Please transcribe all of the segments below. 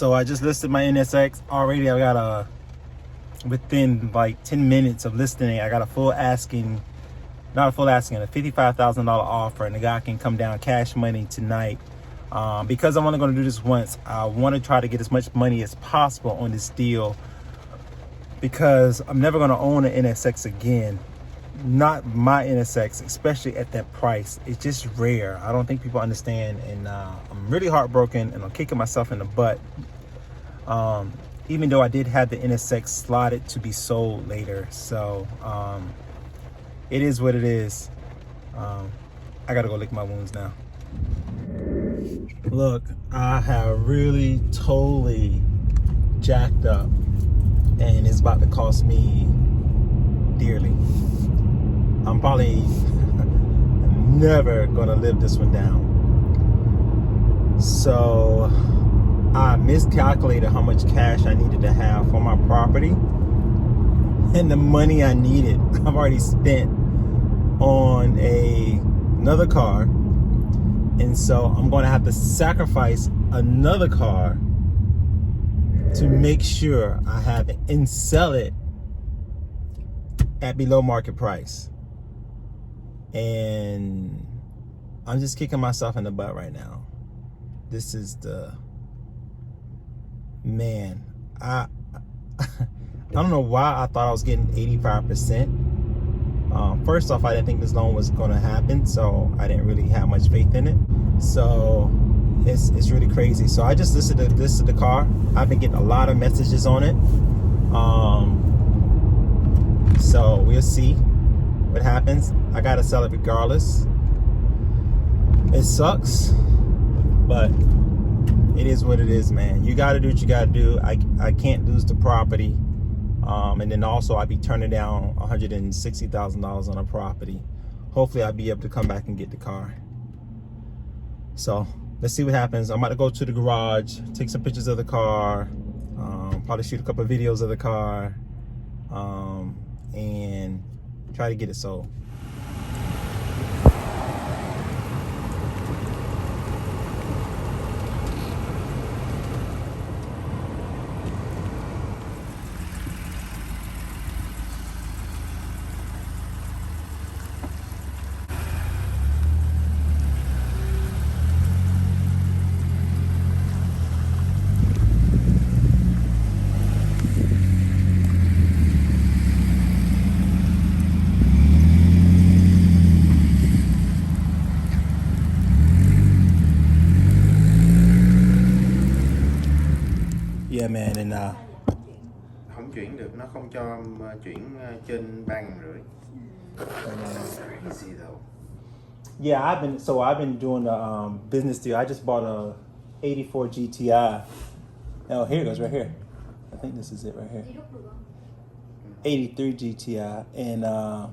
So I just listed my NSX already. I got within like 10 minutes of listing it, I got a $55,000 offer, and the guy can come down cash money tonight. Because I'm only going to do this once, I want to try to get as much money as possible on this deal, because I'm never going to own an NSX again. Not my NSX, especially at that price. It's just rare. I don't think people understand, and I'm really heartbroken, and I'm kicking myself in the butt. Even though I did have the NSX slotted to be sold later. So it is what it is. I gotta go lick my wounds now. Look, I have really totally jacked up, and it's about to cost me dearly. I'm probably never gonna live this one down. So I miscalculated how much cash I needed to have for my property, and the money I needed I've already spent on another car, and so I'm going to have to sacrifice another car to make sure I have it and sell it at below market price. And I'm just kicking myself in the butt right now. This is the man. I don't know why I thought I was getting 85%. First off, I didn't think this loan was going to happen, so I didn't really have much faith in it. So it's really crazy. So I just listed the car. I've been getting a lot of messages on it. So we'll see what happens. I gotta sell it regardless. It sucks, but it is what it is, man. You gotta do what you gotta do. I can't lose the property. And then also I'll be turning down $160,000 on a property. Hopefully I'll be able to come back and get the car. So let's see what happens. I'm about to go to the garage, take some pictures of the car, probably shoot a couple of videos of the car, and try to get it sold. Yeah, man, and không chuyển được, nó không cho chuyển trên 3.500. Crazy though. yeah, I've been doing a business deal. I just bought a 84 GTI. Oh, here it goes, right here. I think this is it right here. 83 GTI, and I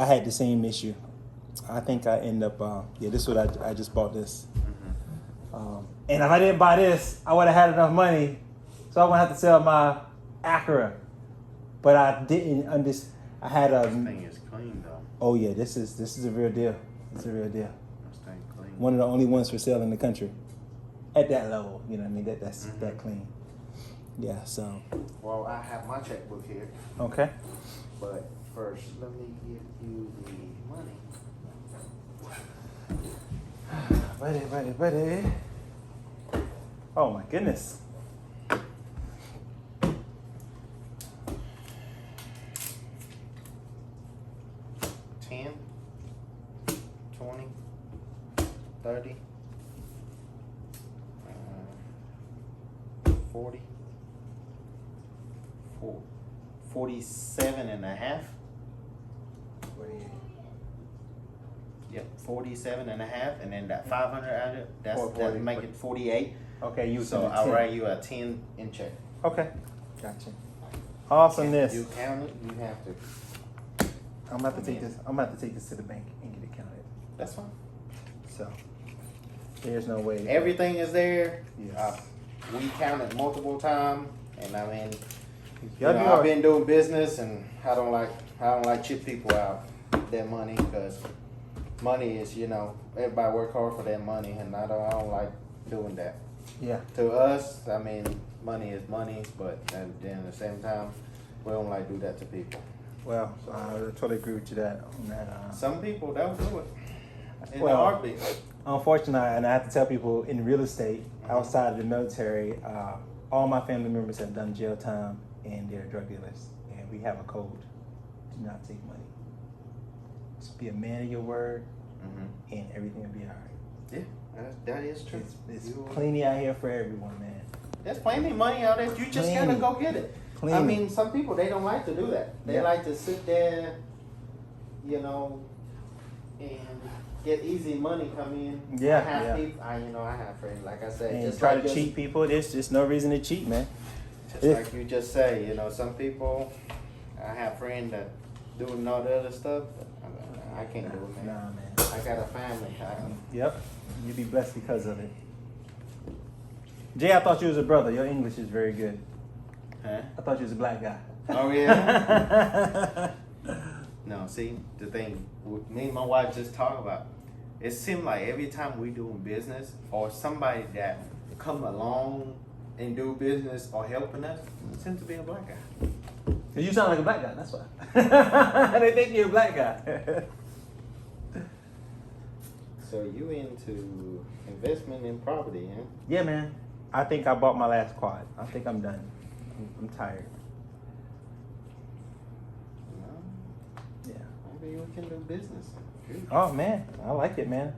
had the same issue. I think I end up, yeah, this is what I just bought this. And if I didn't buy this, I would have had enough money, so I'm gonna have to sell my Acura. But I didn't understand. I had a. This thing is clean though. Oh yeah, this is a real deal. It's a real deal. This thing clean. One of the only ones for sale in the country, at that level. You know what I mean? That's that clean. Yeah. So. Well, I have my checkbook here. Okay. But first, let me give you the money. Buddy. Oh my goodness. 10, 20, 30, 40, 47 and a half. Yep, 47 and a half, and then that 500 out of it, that's make it 48. Okay, you So I'll write you a 10 in check. Okay, gotcha. Awesomeness. You count it, you have to. I'm gonna have to take this. I'm gonna have to take this to the bank and get it counted. That's fine. So there's no way. Everything is there. Yes. We counted multiple times, and I mean, Y'all I've been doing business, and I don't like chip people out their money, because money is, everybody work hard for their money, and I don't like doing that. Yeah. To us, I mean, money is money, but then at the same time, we don't like do that to people. Well, I totally agree with you on that. Some people don't do it in Well, a heartbeat. Unfortunately, and I have to tell people in real estate, outside of the military, all my family members have done jail time and they're drug dealers. And we have a code: do not take money. Just be a man of your word, and everything will be all right. Yeah, that is true. It's plenty out here for everyone, man. There's plenty of money out there. You just gotta go get it. Plenty. I mean, some people, they don't like to do that. They like to sit there, you know, and get easy money come in. Yeah, I have friends, like I said, and just try like to cheat people. There's just no reason to cheat, man. Just like you just say, you know, some people, I have friends that doing all the other stuff. I can't do it, man. Nah, man. I got a family. Yep, you be blessed because of it. Jay, I thought you was a brother. Your English is very good. Huh? I thought you was a black guy. Oh yeah. No, see, the thing, me and my wife just talk about, it seems like every time we doing business or somebody that come along and do business or helping us, it seems to be a black guy. Cause you sound like a black guy, that's why. They think you're a black guy. So you into investment in property, huh? Yeah, man. I think I bought my last quad. I think I'm done. I'm tired. No, Yeah. maybe we can do business. Oh man, I like it, man.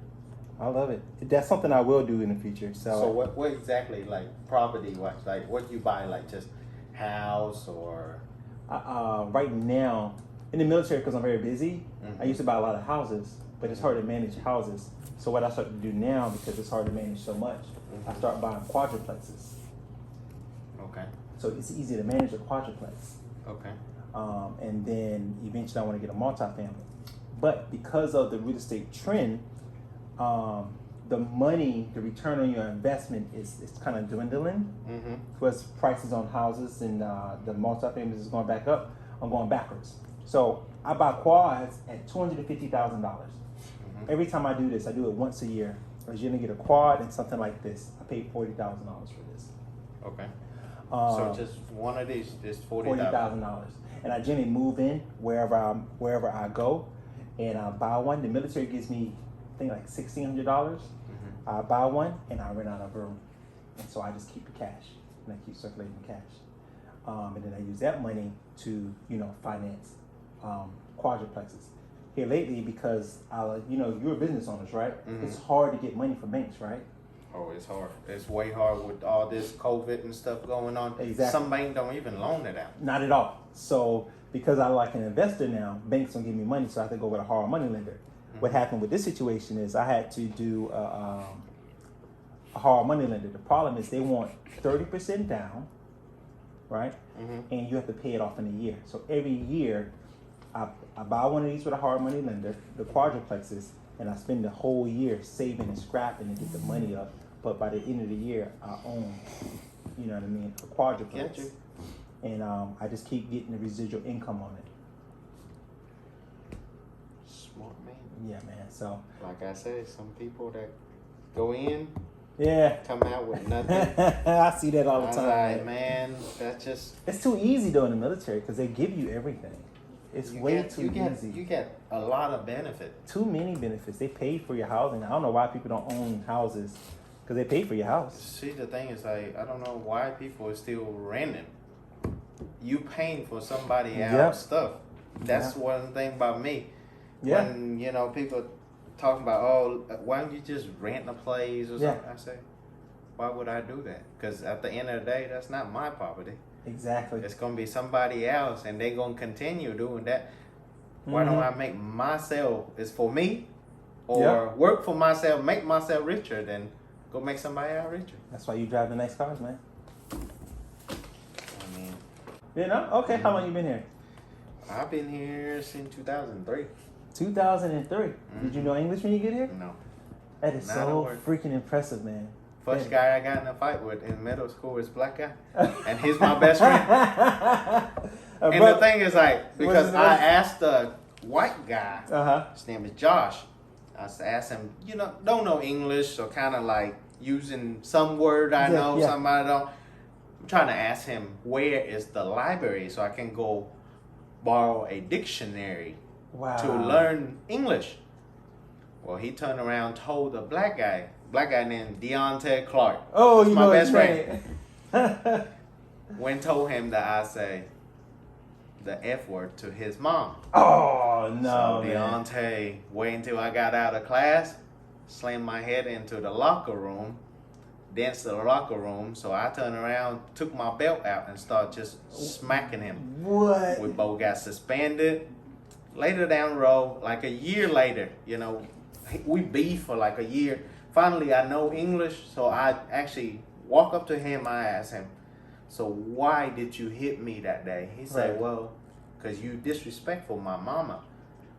I love it. That's something I will do in the future. So what exactly, like property wise, like what you buy, like just house or? Right now, in the military, because I'm very busy, I used to buy a lot of houses, but it's hard to manage houses. So what I start to do now, because it's hard to manage so much, I start buying quadruplexes. Okay. So it's easy to manage a quadruplex. Okay. And then eventually I want to get a multifamily. But because of the real estate trend, the money, the return on your investment is kind of dwindling. Because prices on houses and the multifamilies is going back up, I'm going backwards. So I buy quads at $250,000. Every time I do this, I do it once a year. I usually get a quad and something like this. I paid $40,000 for this. Okay. So just one of these is $40,000. And I generally move in wherever I go, and I buy one. The military gives me, I think, like $1,600. I buy one and I rent out a room, and so I just keep the cash and I keep circulating the cash, and then I use that money to finance quadruplexes. Here lately, because you're a business owners, right? It's hard to get money from banks, right? Oh, it's hard. It's way hard with all this COVID and stuff going on. Exactly. Some banks don't even loan it out. Not at all. So because I'm like an investor now, banks don't give me money, so I have to go with a hard money lender. What happened with this situation is I had to do a hard money lender. The problem is they want 30% down, right? And you have to pay it off in a year. So every year, I buy one of these with a hard money lender, the quadruplexes, and I spend the whole year saving and scrapping to get the money up. But by the end of the year, I own, a quadruplex. And I just keep getting the residual income on it. Smart man. Yeah, man. So, like I said, some people that go in, come out with nothing. I see that all the time. Like, man, that's just. It's too easy though in the military because they give you everything. It's way too easy. You get a lot of benefit. Too many benefits. They pay for your housing. I don't know why people don't own houses because they pay for your house. See, the thing is, like, I don't know why people are still renting. You paying for somebody else's stuff. That's one thing about me. Yeah. When, people talking about, oh, why don't you just rent a place or something? I say, why would I do that? Because at the end of the day, that's not my property. Exactly. It's going to be somebody else, and they're going to continue doing that. Why don't I make myself, it's for me, or work for myself, make myself richer, than go make somebody else richer. That's why you drive the nice cars, man. I mean, Okay, how long you been here? I've been here since 2003. 2003. Did you know English when you get here? No. That is so freaking impressive, man. First guy I got in a fight with in middle school is black guy, and he's my best friend. And the thing is, like, because I asked the white guy, his name is Josh. I asked him, don't know English, so kind of like using some word I know, yeah. some I don't. I'm trying to ask him where is the library so I can go borrow a dictionary to learn English. Well, he turned around, told a black guy named Deontay Clark. Oh, That's you my know best his friend. name. When told him that I say the F word to his mom. Oh no, So man. Deontay, wait until I got out of class, slammed my head into the locker room, danced to the locker room. So I turned around, took my belt out, and started just smacking him. What? We both got suspended. Later down the road, like a year later, we beefed for like a year. Finally, I know English, so I actually walk up to him. I asked him, so why did you hit me that day? He said, Right. well, because you disrespectful my mama.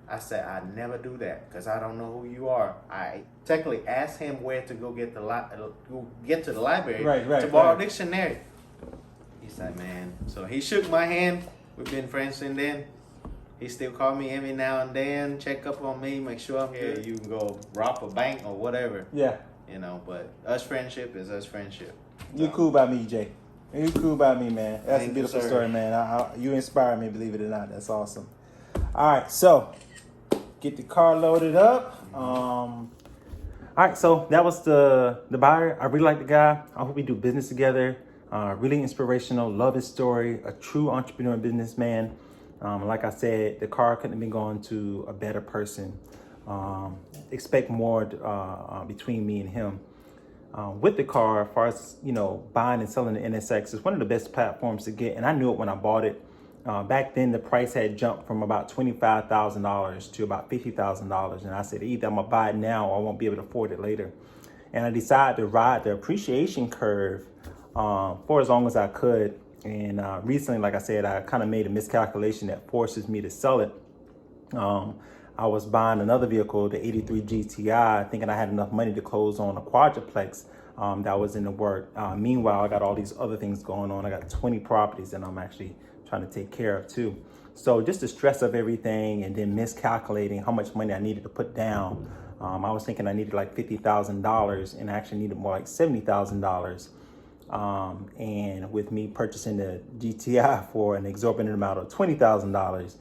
I said, I never do that because I don't know who you are. I technically asked him where to go get to the library to borrow a dictionary. He said, man. So he shook my hand. We've been friends since then. He still call me every now and then, check up on me, make sure I'm good. You can go rob a bank or whatever. Yeah. But us friendship is us friendship. You cool by me, Jay. You cool by me, man. That's Thank a beautiful you, sir. story, man. You inspire me, believe it or not. That's awesome. All right, so get the car loaded up. All right, so that was the buyer. I really like the guy. I hope we do business together. Really inspirational. Love his story. A true entrepreneur and businessman. Like I said, the car couldn't have been going to a better person. Expect more between me and him. With the car, as far as buying and selling the NSX, is one of the best platforms to get, and I knew it when I bought it. Back then, the price had jumped from about $25,000 to about $50,000, and I said either I'm gonna buy it now or I won't be able to afford it later. And I decided to ride the appreciation curve for as long as I could. And recently, like I said, I kind of made a miscalculation that forces me to sell it. I was buying another vehicle, the 83 GTI, thinking I had enough money to close on a quadruplex that was in the work. Meanwhile, I got all these other things going on. I got 20 properties that I'm actually trying to take care of too. So just the stress of everything and then miscalculating how much money I needed to put down. I was thinking I needed like $50,000 and I actually needed more like $70,000. And with me purchasing the GTI for an exorbitant amount of $20,000,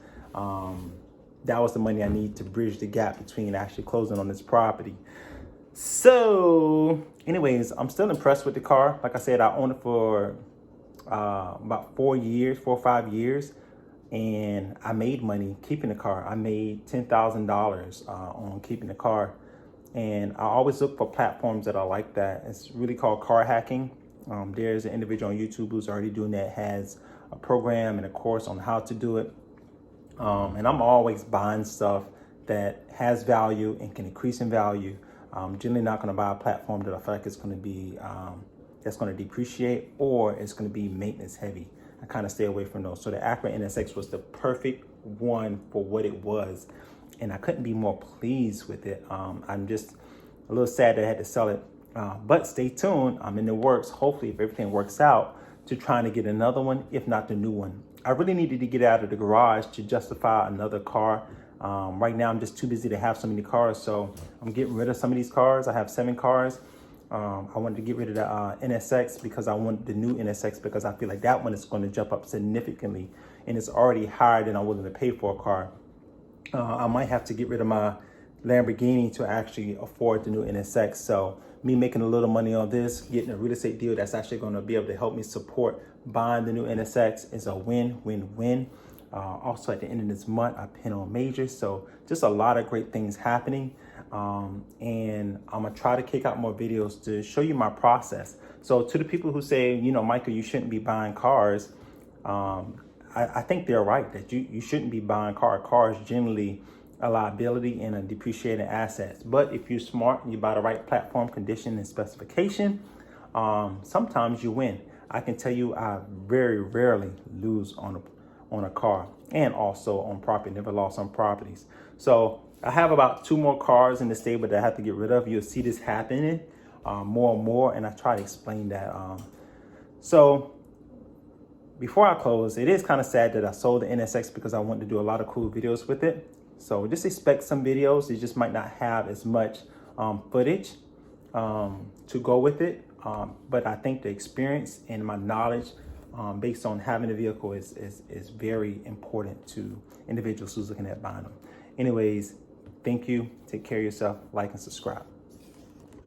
that was the money I need to bridge the gap between actually closing on this property. So anyways, I'm still impressed with the car. Like I said, I owned it for about 4 or 5 years, and I made money keeping the car. I made $10,000 on keeping the car. And I always look for platforms that are like that. It's really called Carhacking. There's an individual on YouTube who's already doing that, has a program and a course on how to do it. And I'm always buying stuff that has value and can increase in value. I'm generally not going to buy a platform that I feel like it's going to be that's going to depreciate or it's going to be maintenance heavy. I kind of stay away from those. So the Acura NSX was the perfect one for what it was, and I couldn't be more pleased with it. I'm just a little sad that I had to sell it, but stay tuned. I'm in the works. Hopefully, if everything works out, to trying to get another one, if not the new one. I really needed to get out of the garage to justify another car. Right now, I'm just too busy to have so many cars, so I'm getting rid of some of these cars. I have 7 cars. I wanted to get rid of the NSX because I want the new NSX because I feel like that one is going to jump up significantly, and it's already higher than I'm willing to pay for a car. I might have to get rid of my Lamborghini to actually afford the new NSX. So me making a little money on this, getting a real estate deal that's actually going to be able to help me support buying the new NSX is a win-win-win. Also at the end of this month, I pin on majors. So just a lot of great things happening. And I'm gonna try to kick out more videos to show you my process. So to the people who say, Michael, you shouldn't be buying cars. I think they're right that you shouldn't be buying cars generally a liability and a depreciating assets. But if you're smart and you buy the right platform, condition, and specification, sometimes you win. I can tell you I very rarely lose on a car, and also on property, never lost on properties. So I have about 2 more cars in the stable that I have to get rid of. You'll see this happening more and more, and I try to explain that. So before I close, it is kind of sad that I sold the NSX because I wanted to do a lot of cool videos with it. So just expect some videos. It just might not have as much footage. to go with it. But I think the experience and my knowledge based on having a vehicle is very important to individuals who's looking at buying them. Anyways, thank you. Take care of yourself. Like and subscribe.